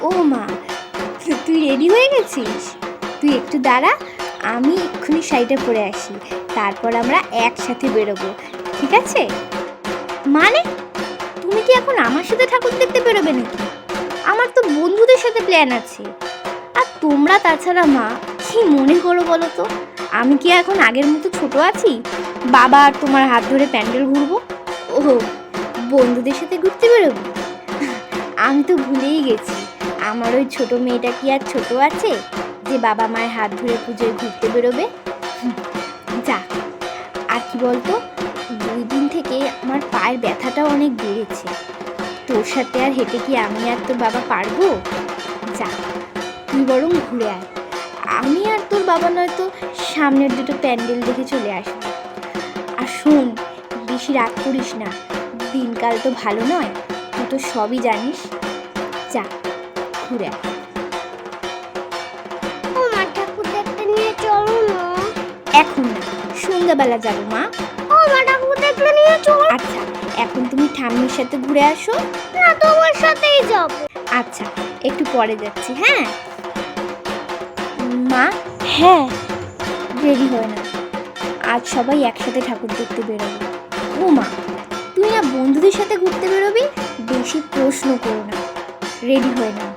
ও মা, তুই রেডি হয়ে গেছিস? তুই একটু দাঁড়া, আমি এক্ষুনি শাড়িটা পরে আসি, তারপর আমরা একসাথে বেরোবো, ঠিক আছে? মানে তুমি কি এখন আমার সাথে ঠাকুর দেখতে বেরোবে নাকি? আমার তো বন্ধুদের সাথে প্ল্যান আছে। আর তোমরা তাছাড়া মা, কি মনে করো বলো তো? আমি কি এখন আগের মতো ছোট আছি? বাবা আর তোমার হাত ধরে প্যান্ডেল ঘুরবো? ও, বন্ধুদের সাথে ঘুরতে বেরোবো? আমি তো ভুলেই গেছি, আমার ওই ছোট মেয়েটা কি আর ছোট আছে যে বাবা মায়ের হাত ধরে পুজোয় ঘুরতে বেরোবে? যা, আর কি বলতো, 2 দিন থেকে আমার পায়ের ব্যথাটাও অনেক বেড়েছে। তোর সাথে আর হেঁটে কি আমি আর তোর বাবা পারবো? যা, তুই বরং ঘুরে আয়। আমি আর তোর বাবা নয়তো সামনের দুটো প্যান্ডেল দেখে চলে আসবো। আর শোন, বেশি রাগ করিস না, দিনকাল তো ভালো নয়, তুই তো সবই জানিস। যা, ঘুরে আয়। ও মা, ঠাকুর দেখতে নিয়ে চলো না। এখন না, সন্ধ্যাবেলা যাবো মা। ও মা, ঠাকুর দেখতে নিয়ে চলো। আচ্ছা, এখন তুমি ঠাম্মির সাথে ঘুরে আসো। না, তোমার সাথেই যাব। আচ্ছা, একটু পরে যাচ্ছি, হ্যাঁ? মা, হ্যাঁ। রেডি হয় না, আজ সবাই একসাথে ঠাকুর দেখতে বেরোবে। ও মা, তুই না বন্ধুদের সাথে ঘুরতে বেরোবি? বেশি প্রশ্ন করো না, রেডি হয়ে না।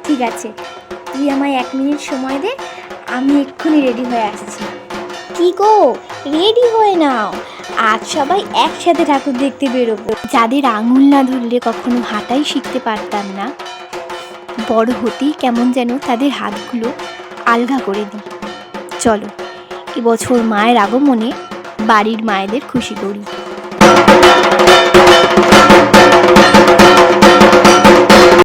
ঠিক আছে, তুই আমায় 1 মিনিট সময় দে, আমি এক্ষুনি রেডি হয়ে আসছি। কি গো, রেডি হয়ে নাও, আজ সবাই একসাথে ঠাকুর দেখতে বেরোবো। যাদের আঙুল না ধরলে কখনো হাঁটাই শিখতে পারতাম না, বড় হতেই কেমন যেন তাদের হাতগুলো আলগা করে দিই। চলো, এবছর মায়ের আগমনে বাড়ির মায়েদের খুশি করি।